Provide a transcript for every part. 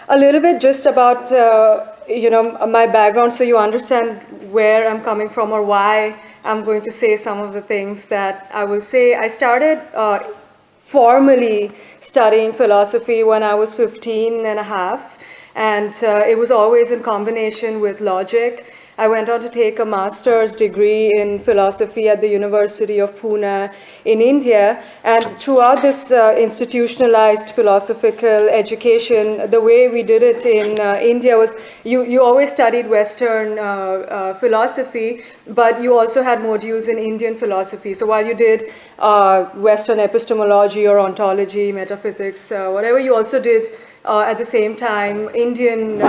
a little bit just about, my background, so you understand where I'm coming from or why I'm going to say some of the things that I will say. I started formally studying philosophy when I was 15 and a half, and it was always in combination with logic. I went on to take a master's degree in philosophy at the University of Pune in India, and throughout this institutionalized philosophical education, the way we did it in India was you always studied Western philosophy, but you also had modules in Indian philosophy. So while you did Western epistemology or ontology, metaphysics, whatever, you also did at the same time Indian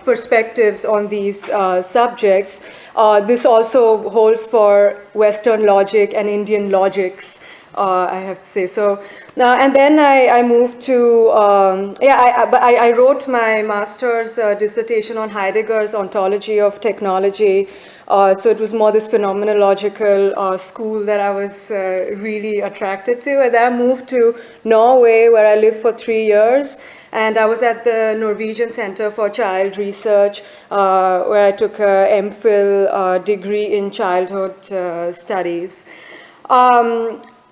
perspectives on these subjects. This also holds for Western logic and Indian logics, I have to say. So and then I moved to, I wrote my master's dissertation on Heidegger's ontology of technology. So it was more this phenomenological school that I was really attracted to. And then I moved to Norway, where I lived for 3 years. And I was at the Norwegian Center for Child Research, where I took a MPhil degree in childhood studies.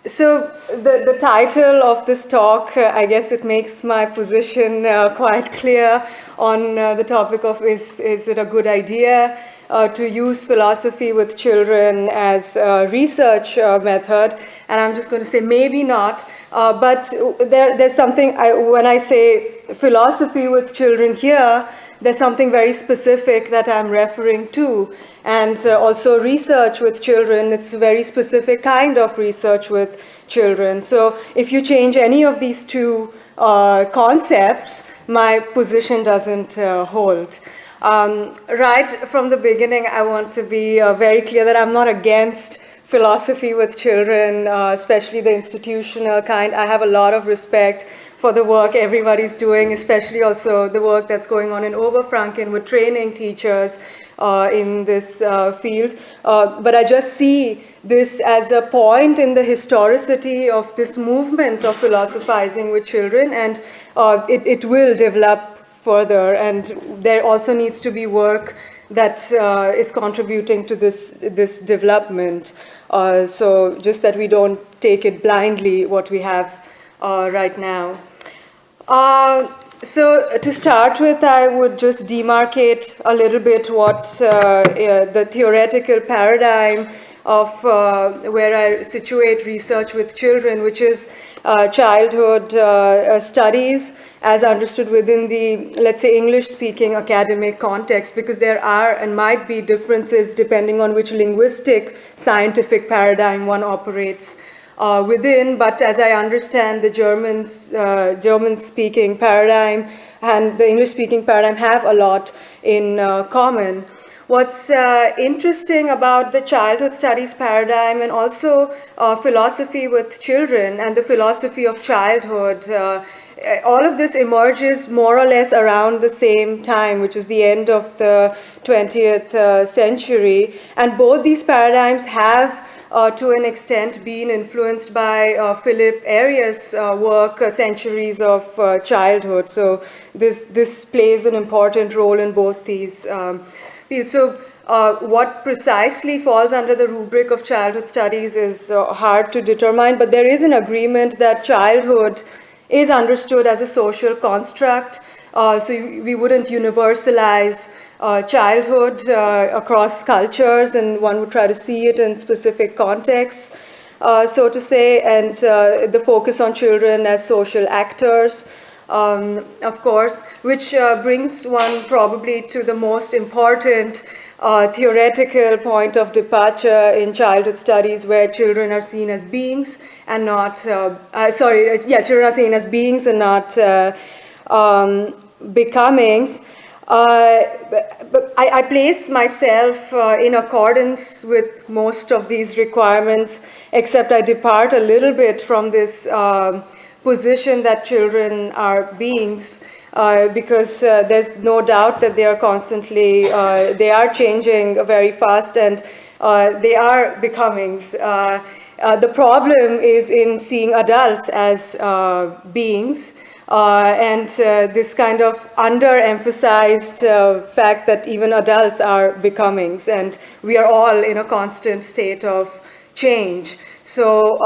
So the title of this talk, I guess it makes my position quite clear on the topic of is it a good idea to use philosophy with children as a research method. And I'm just going to say maybe not, but there's something, when I say philosophy with children here, there's something very specific that I'm referring to. And also research with children, it's a very specific kind of research with children. So if you change any of these two concepts, my position doesn't hold. Right from the beginning, I want to be very clear that I'm not against philosophy with children, especially the institutional kind. I have a lot of respect for the work everybody's doing, especially also the work that's going on in Oberfranken with training teachers in this field. But I just see this as a point in the historicity of this movement of philosophizing with children, and it will develop further, and there also needs to be work that is contributing to this development. So just that we don't take it blindly, what we have right now. So to start with, I would just demarcate a little bit what the theoretical paradigm of where I situate research with children, which is childhood studies as understood within the, let's say, English-speaking academic context, because there are and might be differences depending on which linguistic scientific paradigm one operates within. But as I understand, the German-speaking paradigm and the English-speaking paradigm have a lot in common. What's interesting about the childhood studies paradigm and also philosophy with children and the philosophy of childhood, all of this emerges more or less around the same time, which is the end of the 20th century. And both these paradigms have, to an extent, been influenced by Philip Arias' work, Centuries of Childhood. So this plays an important role in both these fields. So what precisely falls under the rubric of childhood studies is hard to determine, but there is an agreement that childhood is understood as a social construct. So we wouldn't universalize childhood across cultures, and one would try to see it in specific contexts, so to say, and the focus on children as social actors, of course, which brings one probably to the most important theoretical point of departure in childhood studies, where children are seen as beings and not, children are seen as beings and not becomings. But I place myself in accordance with most of these requirements, except I depart a little bit from this position that children are beings, because there's no doubt that they are constantly, they are changing very fast, and they are becomings. The problem is in seeing adults as beings, and this kind of underemphasized fact that even adults are becomings, and we are all in a constant state of change. So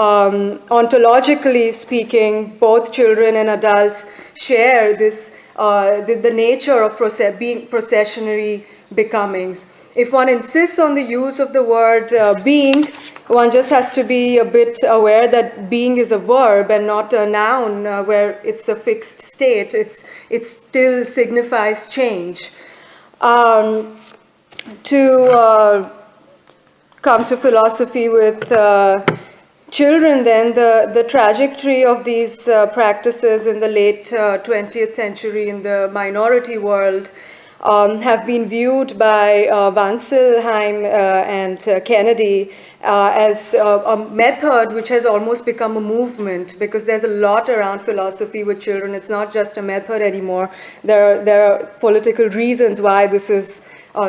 ontologically speaking, both children and adults share this the nature of being processionary becomings. If one insists on the use of the word being, one just has to be a bit aware that being is a verb and not a noun where it's a fixed state. It still signifies change. To come to philosophy with children, then the trajectory of these practices in the late 20th century in the minority world have been viewed by Wanselheim and Kennedy as a method which has almost become a movement, because there's a lot around philosophy with children. It's not just a method anymore. There are political reasons why this is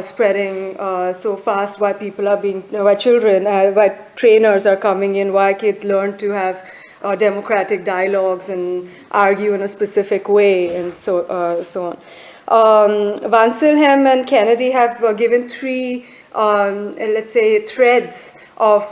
spreading so fast, why people are being, why children, why trainers are coming in, why kids learn to have democratic dialogues and argue in a specific way, and so on. Wanselheim and Kennedy have given three, let's say, threads of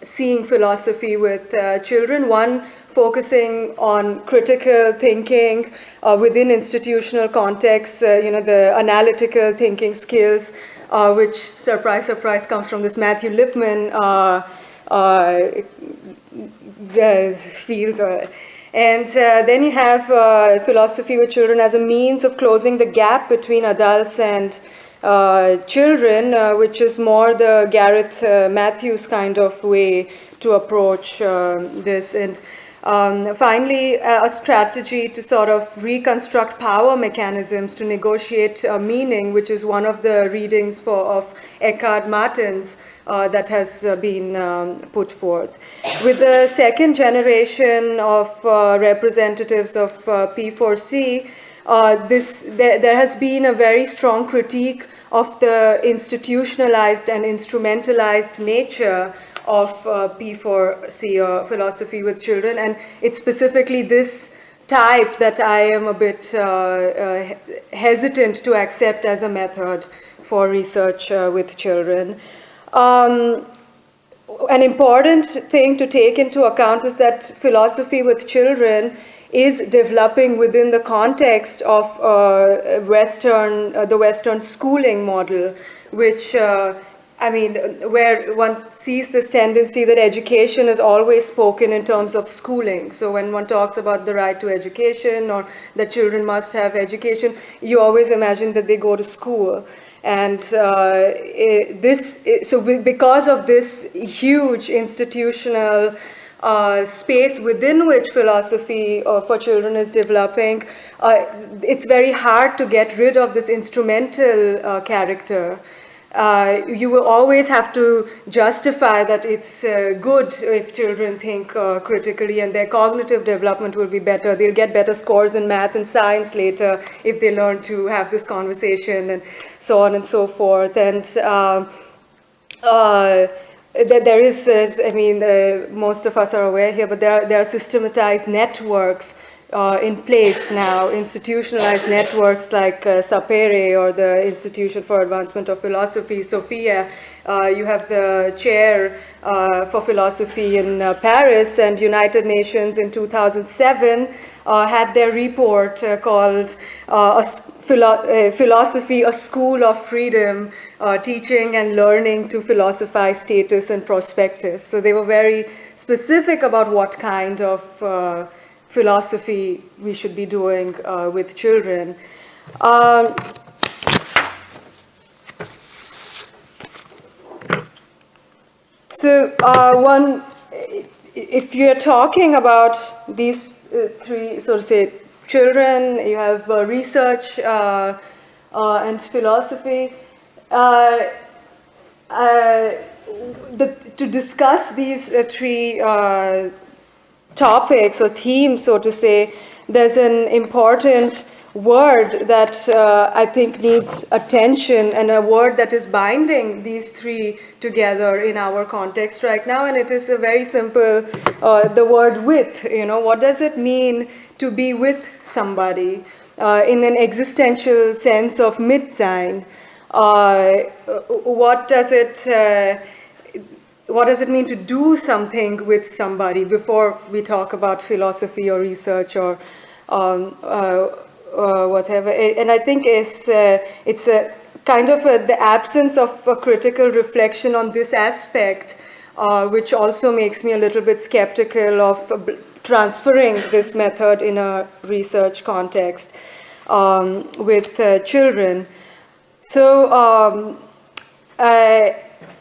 seeing philosophy with children. One, focusing on critical thinking within institutional contexts, the analytical thinking skills, which, surprise, surprise, comes from this Matthew Lipman field. And then you have philosophy with children as a means of closing the gap between adults and children, which is more the Gareth Matthews kind of way to approach this. And finally, a strategy to sort of reconstruct power mechanisms to negotiate meaning, which is one of the readings of Eckhart Martins that has been put forth. With the second generation of representatives of P4C, there has been a very strong critique of the institutionalized and instrumentalized nature of P4C, philosophy with children, and it's specifically this type that I am a bit hesitant to accept as a method for research with children. An important thing to take into account is that philosophy with children is developing within the context of the Western schooling model, which where one sees this tendency that education is always spoken in terms of schooling. So when one talks about the right to education or that children must have education, you always imagine that they go to school. And because of this huge institutional space within which philosophy for children is developing, it's very hard to get rid of this instrumental character. You will always have to justify that it's good if children think critically, and their cognitive development will be better. They'll get better scores in math and science later if they learn to have this conversation, and so on and so forth. And there is, most of us are aware here, but there are systematized networks in place now, institutionalized networks like Sapere or the Institution for Advancement of Philosophy, SOFIA. You have the chair for philosophy in Paris, and United Nations in 2007 had their report called Philosophy, a School of Freedom, Teaching and Learning to Philosophize Status and Prospectus. So they were very specific about what kind of philosophy we should be doing with children. If you're talking about these three, so to say, children, you have research and philosophy. To discuss these three topics or themes, so to say, there's an important word that I think needs attention, and a word that is binding these three together in our context right now, and it is a very simple, the word with. What does it mean to be with somebody in an existential sense of Mitsein? What does it mean to do something with somebody before we talk about philosophy or research or whatever? And I think it's a kind of the absence of a critical reflection on this aspect, which also makes me a little bit skeptical of transferring this method in a research context with children. So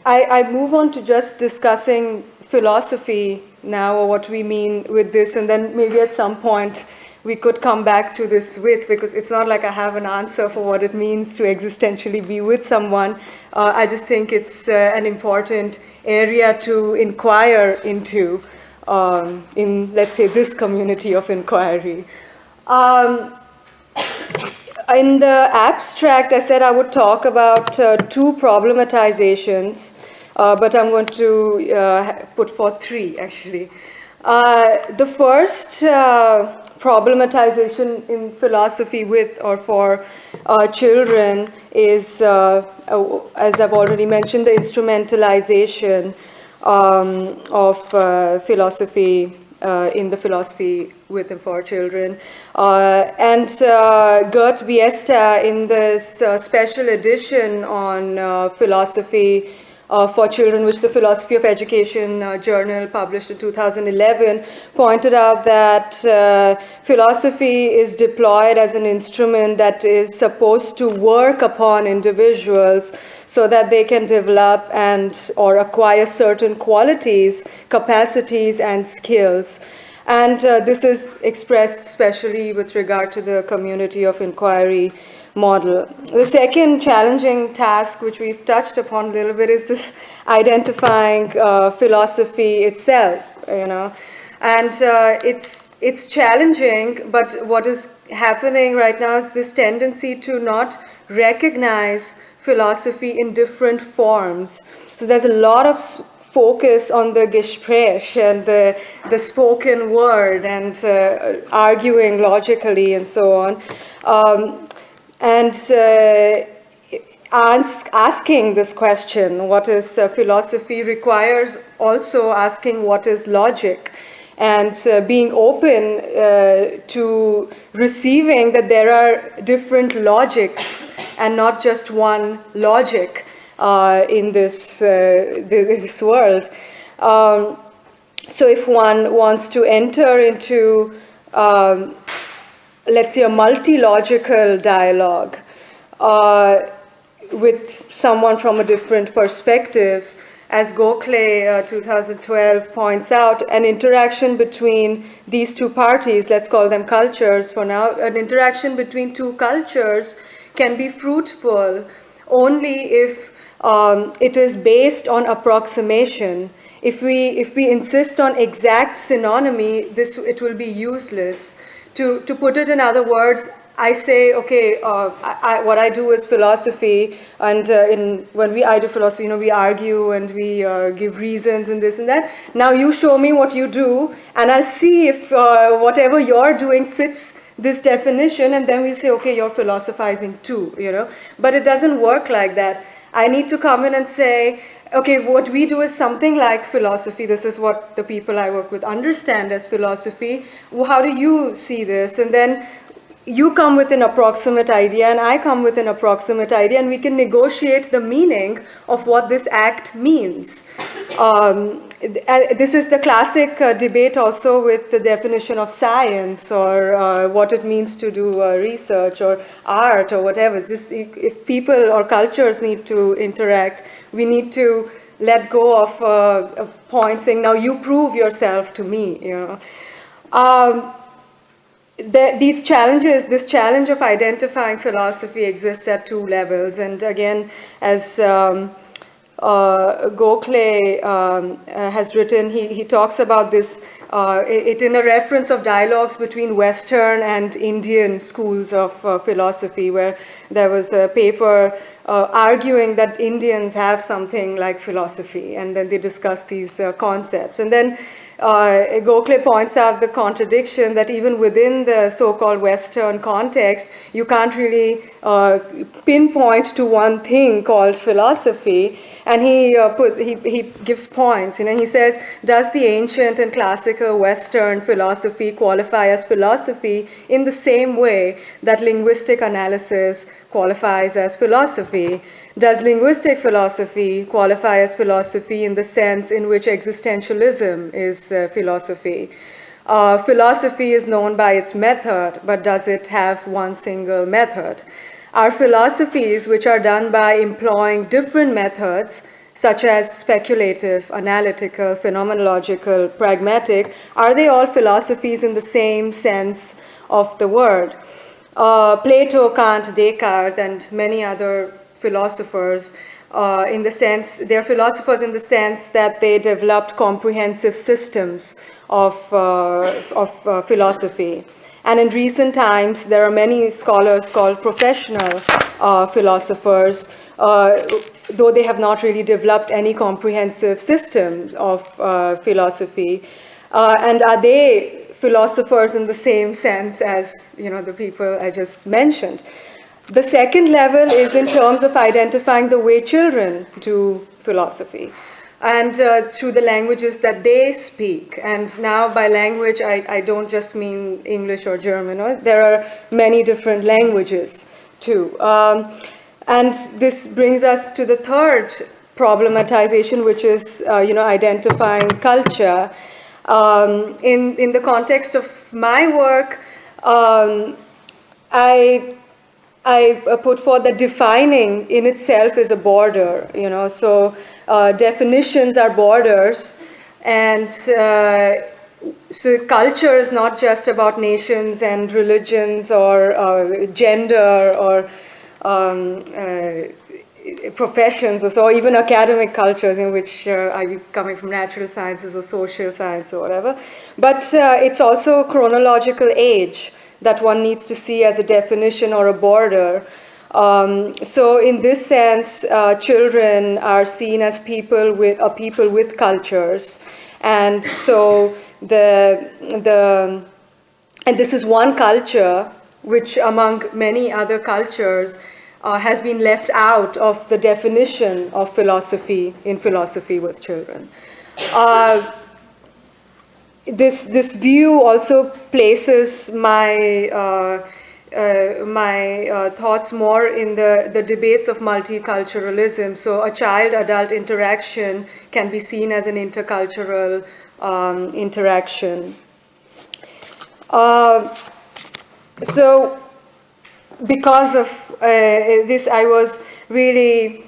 I move on to just discussing philosophy now, or what we mean with this, and then maybe at some point we could come back to this with, because it's not like I have an answer for what it means to existentially be with someone. I just think it's an important area to inquire into in, let's say, this community of inquiry. In the abstract, I said I would talk about two problematizations, but I'm going to put forth three, actually. The first problematization in philosophy with or for children is, as I've already mentioned, the instrumentalization of philosophy in the philosophy with and for children. And Gert Biesta, in this special edition on philosophy for children, which the Philosophy of Education journal published in 2011, pointed out that philosophy is deployed as an instrument that is supposed to work upon individuals so that they can develop and or acquire certain qualities, capacities, and skills. And this is expressed especially with regard to the community of inquiry model. The second challenging task, which we've touched upon a little bit, is this identifying philosophy itself, and it's challenging, but what is happening right now is this tendency to not recognize philosophy in different forms. So there's a lot of focus on the Gespräch and the spoken word and arguing logically and so on. And asking this question, what is philosophy, requires also asking what is logic, and being open to receiving that there are different logics and not just one logic in this world. So if one wants to enter into let's say a multi-logical dialogue with someone from a different perspective, as Gokhale 2012 points out, an interaction between these two parties, let's call them cultures for now, an interaction between two cultures can be fruitful only if it is based on approximation. If we insist on exact synonymy, it will be useless. To put it in other words, I say, okay, what I do is philosophy, and when I do philosophy, we argue and we give reasons and this and that. Now you show me what you do, and I'll see if whatever you're doing fits this definition, and then we say, okay, you're philosophizing too, But it doesn't work like that. I need to come in and say, okay, what we do is something like philosophy. This is what the people I work with understand as philosophy. How do you see this? And then you come with an approximate idea, and I come with an approximate idea, and we can negotiate the meaning of what this act means. This is the classic debate also with the definition of science, or what it means to do research or art or whatever. If people or cultures need to interact, we need to let go of a point saying, now you prove yourself to me. This challenge of identifying philosophy exists at two levels. And again, as Gokhale has written, he talks about this it in a reference of dialogues between Western and Indian schools of philosophy, where there was a paper arguing that Indians have something like philosophy, and then they discuss these concepts. And then Gokhale points out the contradiction that even within the so-called Western context, you can't really pinpoint to one thing called philosophy. And he gives points. He says, does the ancient and classical Western philosophy qualify as philosophy in the same way that linguistic analysis qualifies as philosophy? Does linguistic philosophy qualify as philosophy in the sense in which existentialism is philosophy? Philosophy is known by its method, but does it have one single method? Are philosophies which are done by employing different methods, such as speculative, analytical, phenomenological, pragmatic, are they all philosophies in the same sense of the word? Plato, Kant, Descartes, and many other philosophers, they're philosophers in the sense that they developed comprehensive systems of philosophy. And in recent times, there are many scholars called professional philosophers, though they have not really developed any comprehensive systems of philosophy. And are they philosophers in the same sense as the people I just mentioned? The second level is in terms of identifying the way children do philosophy, and through the languages that they speak. And now by language, I don't just mean English or German. There are many different languages too. And this brings us to the third problematization, which is identifying culture. In the context of my work, I put forth that defining in itself is a border, so definitions are borders, and so culture is not just about nations and religions or gender or professions, or even academic cultures in which are you coming from natural sciences or social science or whatever, but it's also chronological age that one needs to see as a definition or a border. So in this sense, children are seen as people with cultures, and so and this is one culture which, among many other cultures, has been left out of the definition of philosophy in Philosophy with Children. This view also places my thoughts more in the debates of multiculturalism. So a child-adult interaction can be seen as an intercultural interaction. So because of this, I was really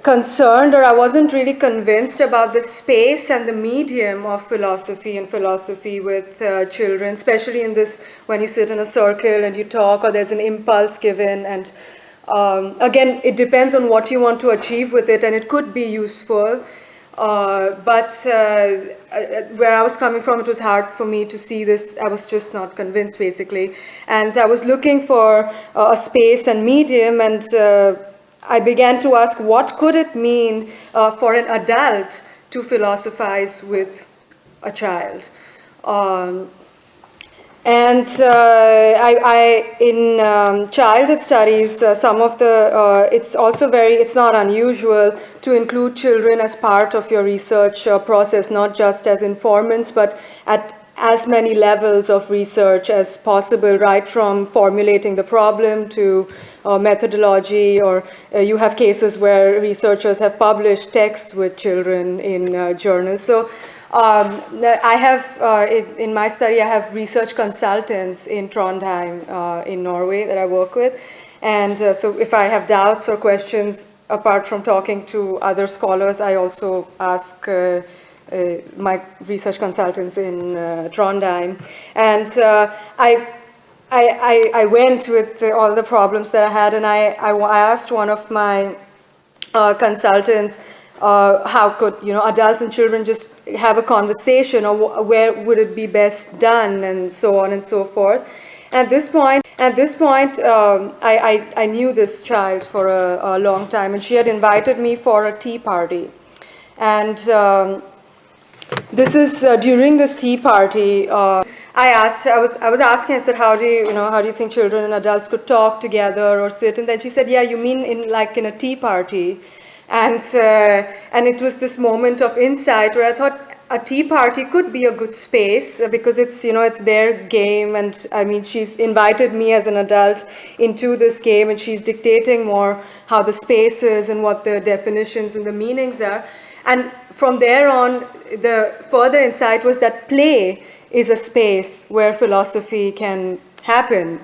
concerned, or I wasn't really convinced about the space and the medium of philosophy and philosophy with children, especially in this, when you sit in a circle and you talk, or there's an impulse given, and again, it depends on what you want to achieve with it, and it could be useful, but where I was coming from, it was hard for me to see this. I was just not convinced, basically, and I was looking for a space and medium, and I began to ask, what could it mean for an adult to philosophize with a child? In childhood studies, some of the, it's not unusual to include children as part of your research process, not just as informants, but at as many levels of research as possible, right from formulating the problem to methodology, or you have cases where researchers have published texts with children in journals. So I have, in my study, I have research consultants in Trondheim in Norway that I work with. And so if I have doubts or questions, apart from talking to other scholars, I also ask my research consultants in Trondheim. And I went with all the problems that I had, and I asked one of my consultants, how could, adults and children just have a conversation, or where would it be best done, and so on and so forth. At this point, I knew this child for a long time, and she had invited me for a tea party. And this is during this tea party, I asked her, I was asking, I said, how do you think children and adults could talk together or sit? And then she said, yeah, you mean in a tea party? And it was this moment of insight where I thought a tea party could be a good space, because it's it's their game, and I mean, she's invited me as an adult into this game, and she's dictating more how the space is and what the definitions and the meanings are. And from there on, the further insight was that play is a space where philosophy can happen.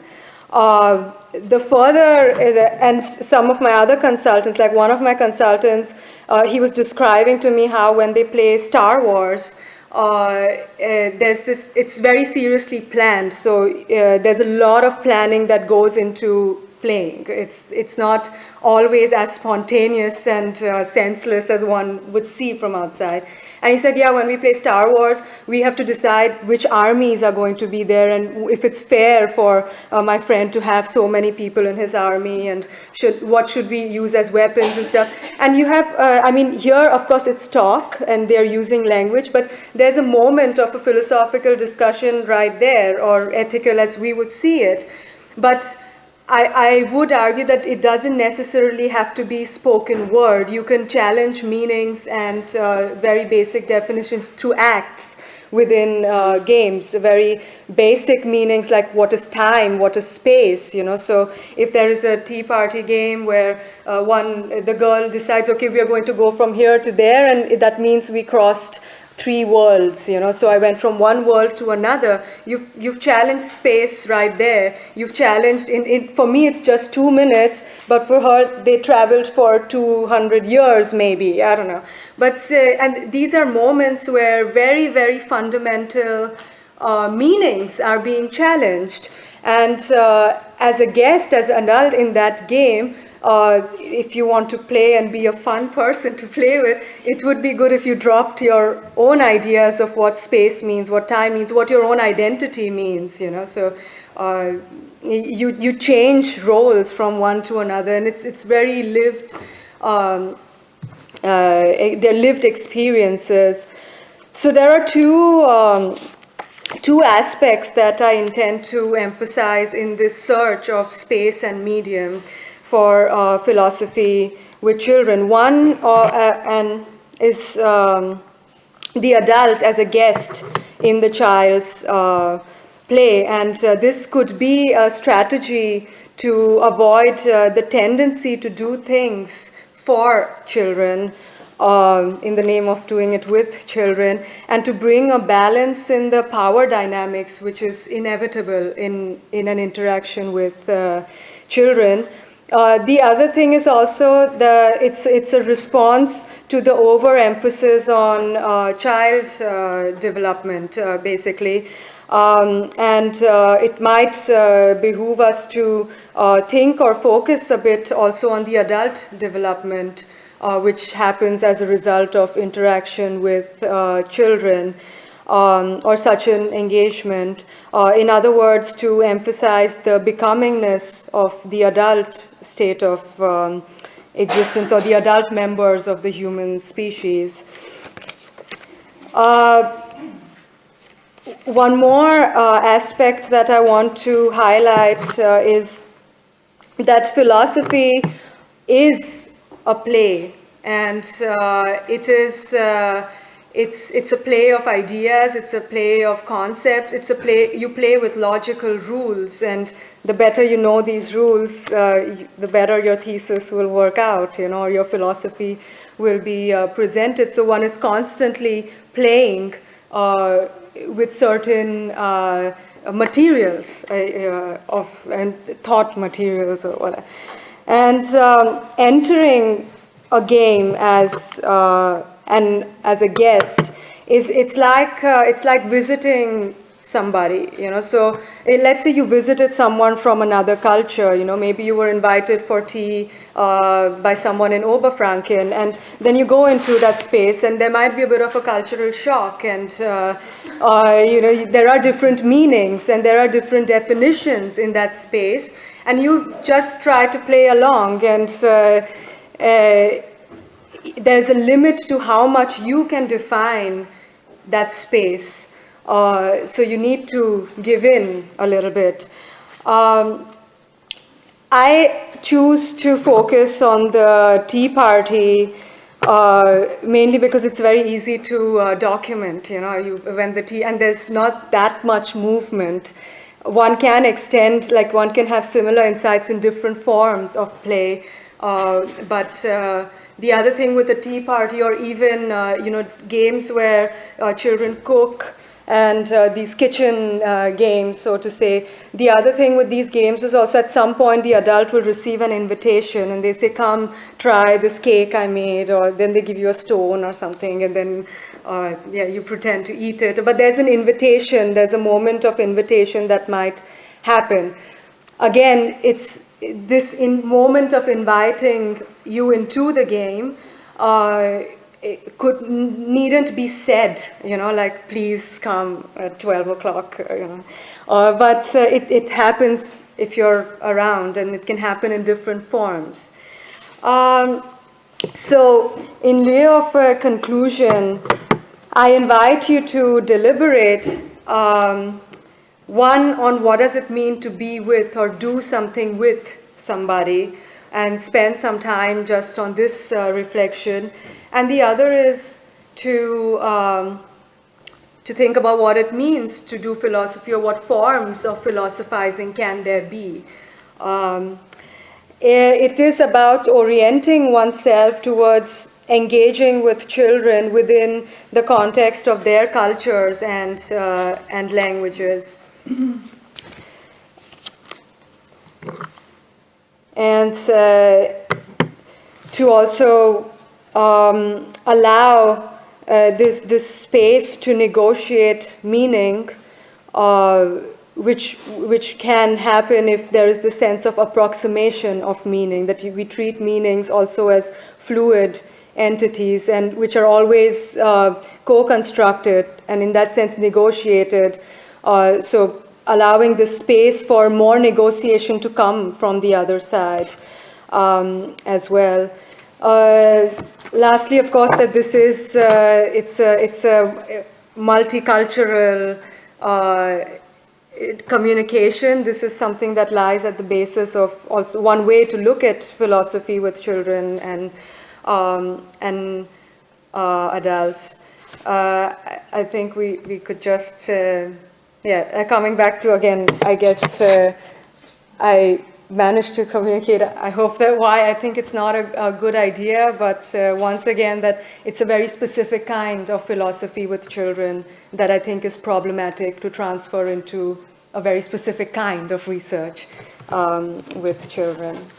The further, and some of my other consultants, like one of my consultants, he was describing to me how when they play Star Wars, there's this, it's very seriously planned. So there's a lot of planning that goes into playing. It's not always as spontaneous and senseless as one would see from outside. And he said, yeah, when we play Star Wars, we have to decide which armies are going to be there, and if it's fair for my friend to have so many people in his army, and what should we use as weapons and stuff. And you have, I mean, here, of course, it's talk, and they're using language, but there's a moment of a philosophical discussion right there, or ethical as we would see it. But I would argue that it doesn't necessarily have to be spoken word. You can challenge meanings and very basic definitions through acts within games, very basic meanings like what is time, what is space, So if there is a tea party game where the girl decides, okay, we are going to go from here to there, and that means we crossed 3 worlds, so I went from one world to another. You've challenged space right there. You've challenged, for me it's just 2 minutes, but for her they traveled for 200 years maybe, I don't know. But, and these are moments where very, very fundamental meanings are being challenged. And as a guest, as an adult in that game, if you want to play and be a fun person to play with, it would be good if you dropped your own ideas of what space means, what time means, what your own identity means, So you change roles from one to another, and it's very lived, they're lived experiences. So there are two aspects that I intend to emphasize in this search of space and medium for philosophy with children. One is the adult as a guest in the child's play, and this could be a strategy to avoid the tendency to do things for children in the name of doing it with children, and to bring a balance in the power dynamics, which is inevitable in an interaction with children. The other thing is also it's a response to the overemphasis on child development, basically. And it might behoove us to think or focus a bit also on the adult development, which happens as a result of interaction with children. Or such an engagement. In other words, to emphasize the becomingness of the adult state of existence, or the adult members of the human species. One more aspect that I want to highlight is that philosophy is a play, and it is it's a play of ideas, it's a play of concepts, it's a play, you play with logical rules, and the better you know these rules, the better your thesis will work out, or your philosophy will be presented. So one is constantly playing with certain materials and thought materials or whatever, and entering a game as a guest it's like visiting somebody, so let's say you visited someone from another culture, maybe you were invited for tea by someone in Oberfranken, and then you go into that space and there might be a bit of a cultural shock, and there are different meanings and there are different definitions in that space, and you just try to play along, and there's a limit to how much you can define that space. So you need to give in a little bit. I choose to focus on the tea party mainly because it's very easy to document, when the tea, and there's not that much movement. One can extend, like one can have similar insights in different forms of play, but the other thing with the tea party, or even games where children cook, and these kitchen games, so to say. The other thing with these games is also at some point the adult will receive an invitation and they say, come try this cake I made, or then they give you a stone or something, and then you pretend to eat it. But there's an invitation, there's a moment of invitation that might happen. Again, it's this moment of inviting you into the game. It needn't be said, like please come at 12 o'clock, but it happens if you're around, and it can happen in different forms. So in lieu of a conclusion, I invite you to deliberate, one, on what does it mean to be with or do something with somebody, and spend some time just on this reflection. And the other is to think about what it means to do philosophy, or what forms of philosophizing can there be. It is about orienting oneself towards engaging with children within the context of their cultures and languages. And to also allow this space to negotiate meaning, which can happen if there is the sense of approximation of meaning, that we treat meanings also as fluid entities, and which are always co-constructed and in that sense negotiated. So allowing the space for more negotiation to come from the other side as well. Lastly, of course, that this is it's a multicultural communication. This is something that lies at the basis of also one way to look at philosophy with children and adults. I think we could just coming back to, again, I guess I managed to communicate, I hope, that why I think it's not a good idea, but once again, that it's a very specific kind of philosophy with children that I think is problematic to transfer into a very specific kind of research with children.